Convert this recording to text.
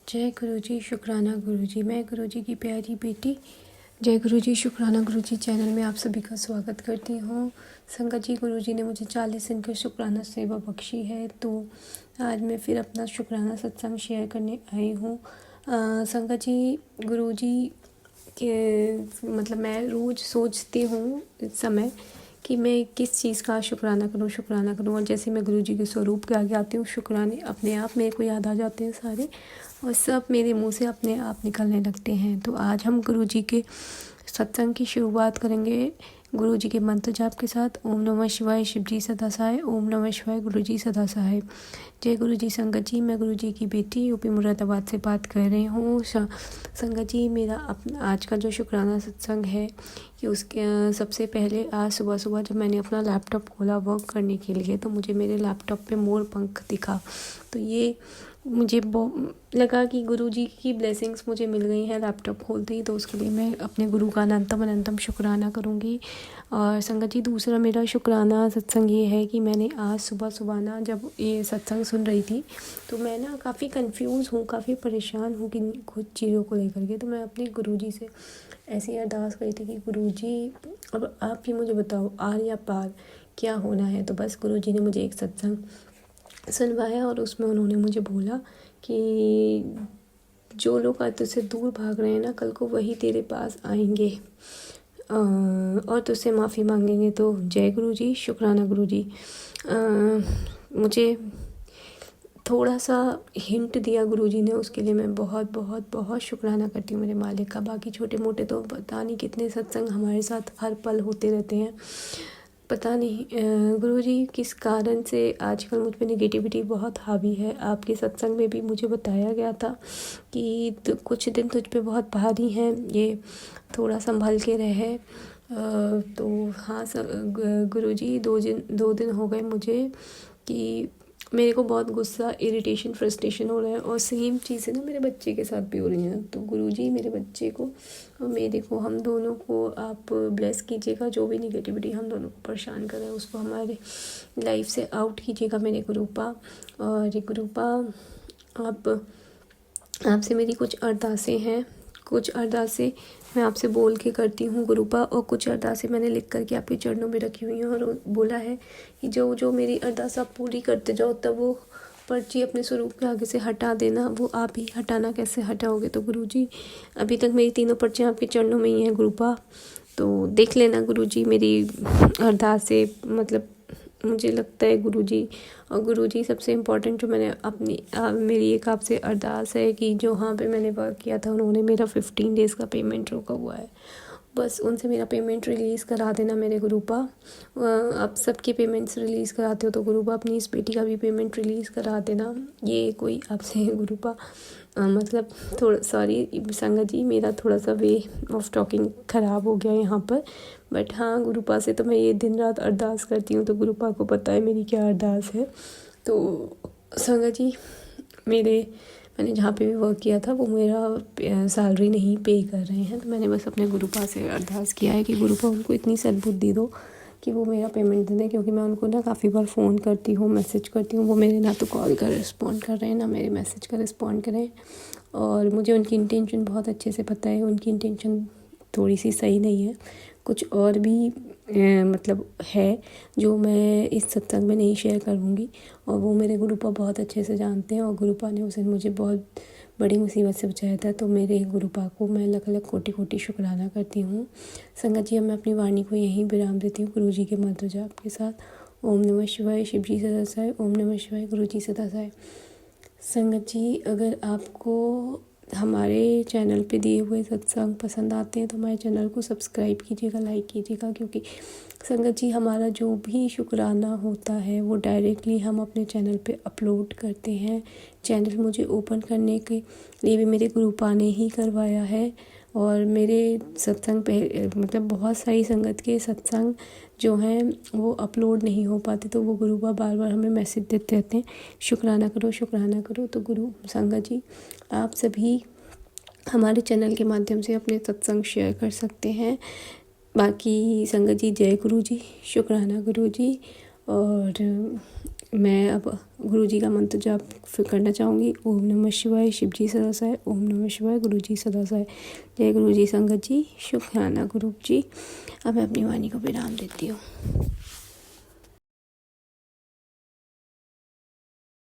जय गुरु जी, शुक्राना गुरु जी। मैं गुरु जी की प्यारी बेटी जय गुरु जी शुक्राना गुरु जी चैनल में आप सभी का स्वागत करती हूँ। संगत जी, गुरु जी ने मुझे 40 दिन की शुक्राना सेवा बख्शी है, तो आज मैं फिर अपना शुक्राना सत्संग शेयर करने आई हूँ। संगत जी, गुरु जी के मतलब मैं रोज़ सोचती हूँ इस समय कि मैं किस चीज़ का शुक्राना करूँ और जैसे मैं गुरु जी के स्वरूप के आगे आती हूँ, शुक्राने अपने आप मेरे को याद आ जाते हैं सारे, और सब मेरे मुंह से अपने आप निकलने लगते हैं। तो आज हम गुरु जी के सत्संग की शुरुआत करेंगे गुरु जी के मंत्र जाप के साथ। ओम नमः शिवाय, शिव जी सदा सहाय। ओम नमः शिवाय, गुरु जी सदा सहाय। जय गुरु जी। संगत जी, मैं गुरु जी की बेटी यूपी मुरादाबाद से बात कर रही हूँ। संगत जी, मेरा आज का जो शुक्राना सत्संग है कि उसके सबसे पहले आज सुबह सुबह जब मैंने अपना लैपटॉप खोला वर्क करने के लिए, तो मुझे मेरे लैपटॉप पे मोर पंख दिखा। तो ये मुझे लगा कि गुरु जी की ब्लेसिंग्स मुझे मिल गई हैं लैपटॉप खोलते ही, तो उसके लिए मैं अपने गुरु का अनंतम शुक्राना करूँगी। और संगत जी, दूसरा मेरा शुक्राना सत्संग ये है कि मैंने आज सुबह सुबह ना जब ये सत्संग सुन रही थी, तो मैं ना काफ़ी कंफ्यूज हूँ, काफ़ी परेशान हूँ कि कुछ चीज़ों को लेकर के। तो मैं अपने गुरु जी से ऐसी अरदास करी थी कि गुरु जी, अब आप ही मुझे बताओ आर या पार क्या होना है। तो बस गुरु जी ने मुझे एक सत्संग सुनवाया और उसमें उन्होंने मुझे बोला कि जो लोग आज तुझसे दूर भाग रहे हैं ना, कल को वही तेरे पास आएंगे और तुझसे माफ़ी मांगेंगे। तो जय गुरु जी, शुक्राना गुरु जी। मुझे थोड़ा सा हिंट दिया गुरु जी ने, उसके लिए मैं बहुत बहुत बहुत शुक्राना करती हूँ मेरे मालिक का। बाकी छोटे मोटे तो पता नहीं कितने सत्संग हमारे साथ हर पल होते रहते हैं, पता नहीं गुरु जी किस कारण से आजकल मुझ पे नेगेटिविटी बहुत हावी है। आपके सत्संग में भी मुझे बताया गया था कि कुछ दिन तुझ पे बहुत भारी हैं, ये थोड़ा संभल के रहे। तो हाँ गुरु जी, 2 दिन हो गए मुझे कि मेरे को बहुत गुस्सा, इरिटेशन, फ्रस्ट्रेशन हो रहा है, और सेम चीज़ें ना मेरे बच्चे के साथ भी हो रही हैं। तो गुरुजी, मेरे बच्चे को और मेरे को, हम दोनों को आप ब्लेस कीजिएगा। जो भी निगेटिविटी हम दोनों को परेशान कर रहा है उसको हमारे लाइफ से आउट कीजिएगा मेरे गुरुपा। और गुरुपा, आपसे मेरी कुछ अरदासें हैं, कुछ अरदासें मैं आपसे बोल के करती हूँ गुरुपा, और कुछ अरदासें मैंने लिख करके आपके चरणों में रखी हुई हैं। और बोला है कि जो जो मेरी अरदास आप पूरी करते जाओ, तब वो पर्ची अपने स्वरूप के आगे से हटा देना। वो आप ही हटाना, कैसे हटाओगे? तो गुरुजी, अभी तक मेरी 3 पर्चियाँ आपके चरणों में ही हैं गुरुपा, तो देख लेना गुरुजी मेरी अरदासें। मतलब मुझे लगता है गुरुजी, और गुरुजी सबसे इम्पोर्टेंट जो मैंने अपनी मेरी एक आपसे अरदास है कि जो वहाँ पे मैंने वर्क किया था, उन्होंने मेरा 15 डेज़ का पेमेंट रोका हुआ है, बस उनसे मेरा पेमेंट रिलीज़ करा देना मेरे गुरुपा। आप सबके पेमेंट्स रिलीज़ कराते हो तो गुरुपा अपनी इस बेटी का भी पेमेंट रिलीज़ करा देना। ये कोई आपसे गुरुपा मतलब थोड़ा सॉरी संगत जी, मेरा थोड़ा सा वे ऑफ टॉकिंग ख़राब हो गया यहाँ पर, बट हाँ गुरुपा से तो मैं ये दिन रात अरदास करती हूँ, तो गुरुपा को पता है मेरी क्या अरदास है। तो संगत जी, मैंने जहाँ पे भी वर्क किया था वो मेरा सैलरी नहीं पे कर रहे हैं, तो मैंने बस अपने गुरुपा से अरदास किया है कि गुरुपा उनको इतनी सद्बुद्धि दो कि वो मेरा पेमेंट दे दें। क्योंकि मैं उनको ना काफ़ी बार फ़ोन करती हूँ, मैसेज करती हूँ, वो मेरे ना तो कॉल का रिस्पॉन्ड कर रहे हैं ना मेरे मैसेज का रिस्पॉन्ड कर रहे हैं। और मुझे उनकी इंटेंशन बहुत अच्छे से पता है, उनकी इंटेंशन थोड़ी सी सही नहीं है, कुछ और भी मतलब है जो मैं इस सत्संग में नहीं शेयर करूँगी, और वो मेरे गुरुपा बहुत अच्छे से जानते हैं, और गुरुपा ने उसे मुझे बहुत बड़ी मुसीबत से बचाया था। तो मेरे गुरुपा को मैं अलग अलग कोटि कोटि शुक्राना करती हूँ। संगत जी, अब मैं अपनी वाणी को यहीं विराम देती हूँ गुरु जी के मंत्र जाप के साथ। ओम नमः शिवाय, शिव जी सदा सहाय। ओम नमः शिवाय, गुरु जी सदा सहाय। संगत जी, अगर आपको हमारे चैनल पे दिए हुए सत्संग पसंद आते हैं तो हमारे चैनल को सब्सक्राइब कीजिएगा, लाइक कीजिएगा, क्योंकि संगत जी हमारा जो भी शुक्राना होता है वो डायरेक्टली हम अपने चैनल पे अपलोड करते हैं। चैनल मुझे ओपन करने के लिए भी मेरे गुरुपा ने ही करवाया है, और मेरे सत्संग पे मतलब बहुत सारी संगत के सत्संग जो हैं वो अपलोड नहीं हो पाते, तो वो गुरुपा बार बार हमें मैसेज देते रहते हैं, शुक्राना करो शुक्राना करो। तो गुरु संगत जी, आप सभी हमारे चैनल के माध्यम से अपने सत्संग शेयर कर सकते हैं। बाकी संगत जी, जय गुरु जी, शुक्राना गुरु जी। और मैं अब गुरु जी का मंत्र जाप फिर करना चाहूँगी। ओम नमः शिवाय, शिव जी सदा सहाय। ओम नमः शिवाय, गुरु जी सदा सहाय। जय गुरु जी, संगत जी, शुक्राना गुरु जी। अब मैं अपनी वाणी को विराम देती हूँ।